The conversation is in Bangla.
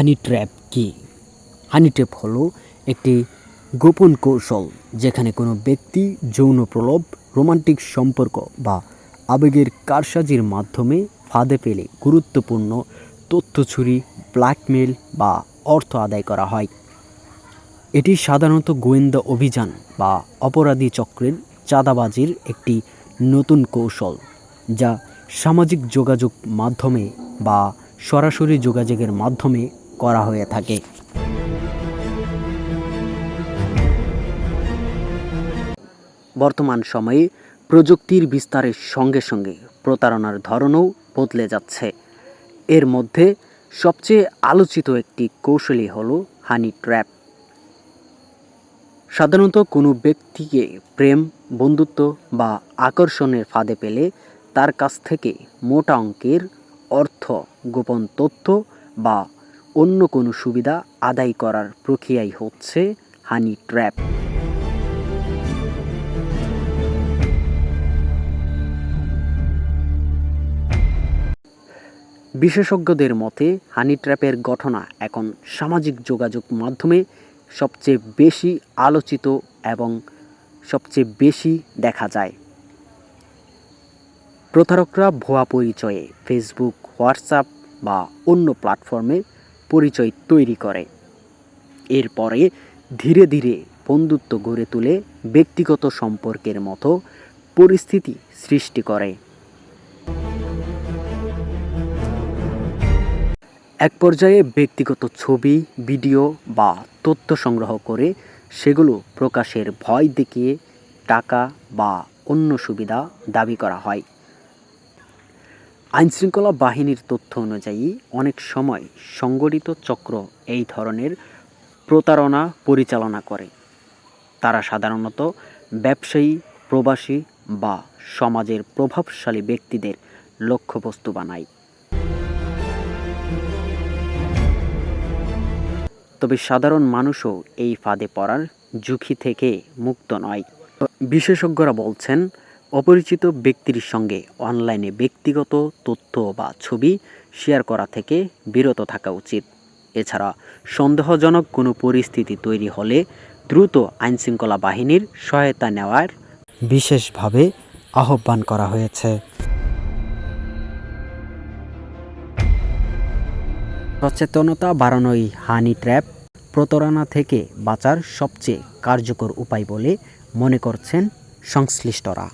হানি ট্র্যাপ কি? হানি ট্র্যাপ হলো একটি গোপন কৌশল যেখানে কোনো ব্যক্তি যৌন প্রলোভ, রোমান্টিক সম্পর্ক বা আবেগের কারসাজির মাধ্যমে ফাঁদে ফেলে গুরুত্বপূর্ণ তথ্য চুরি, ব্ল্যাকমেইল বা অর্থ আদায় করা হয়। এটি সাধারণত গোয়েন্দা অভিযান বা অপরাধী চক্রের চাঁদাবাজির একটি নতুন কৌশল, যা সামাজিক যোগাযোগ মাধ্যমে বা সরাসরি যোগাযোগের মাধ্যমে করা হয়ে থাকে। বর্তমান সময়ে প্রযুক্তির বিস্তারের সঙ্গে সঙ্গে প্রতারণার ধরনও বদলে যাচ্ছে। এর মধ্যে সবচেয়ে আলোচিত একটি কৌশলই হলো হানি ট্র্যাপ। সাধারণত কোনো ব্যক্তিকে প্রেম, বন্ধুত্ব বা আকর্ষণের ফাঁদে পেলে তার কাছ থেকে মোটা অঙ্কের অর্থ, গোপন তথ্য বা অন্য কোনো সুবিধা আদায় করার প্রক্রিয়াই হচ্ছে হানি ট্র্যাপ। বিশেষজ্ঞদের মতে হানি ট্র্যাপের ঘটনা এখন সামাজিক যোগাযোগ মাধ্যমে সবচেয়ে বেশি আলোচিত এবং সবচেয়ে বেশি দেখা যায়। প্রতারকরা ভুয়া পরিচয়ে ফেসবুক, হোয়াটসঅ্যাপ বা অন্য প্ল্যাটফর্মে পরিচয় তৈরি করে। এরপরে ধীরে ধীরে বন্ধুত্ব গড়ে তুলে ব্যক্তিগত সম্পর্কের মতো পরিস্থিতি সৃষ্টি করে। এক পর্যায়ে ব্যক্তিগত ছবি, ভিডিও বা তথ্য সংগ্রহ করে সেগুলো প্রকাশের ভয় দেখিয়ে টাকা বা অন্য সুবিধা দাবি করা হয়। আইনশৃঙ্খলা বাহিনীর তথ্য অনুযায়ী অনেক সময় সংগঠিত চক্র এই ধরনের প্রতারণা পরিচালনা করে। তারা সাধারণত ব্যবসায়ী, প্রবাসী বা সমাজের প্রভাবশালী ব্যক্তিদের লক্ষ্যবস্তু বানায়। তবে সাধারণ মানুষও এই ফাঁদে পড়ার ঝুঁকি থেকে মুক্ত নয়। বিশেষজ্ঞরা বলছেন, অপরিচিত ব্যক্তির সঙ্গে অনলাইনে ব্যক্তিগত তথ্য বা ছবি শেয়ার করা থেকে বিরত থাকা উচিত। এছাড়া সন্দেহজনক কোনো পরিস্থিতি তৈরি হলে দ্রুত আইনশৃঙ্খলা বাহিনীর সহায়তা নেওয়ার বিশেষভাবে আহ্বান করা হয়েছে। সচেতনতা বাড়ানোই হানি ট্র্যাপ প্রতারণা থেকে বাঁচার সবচেয়ে কার্যকর উপায় বলে মনে করছেন সংশ্লিষ্টরা।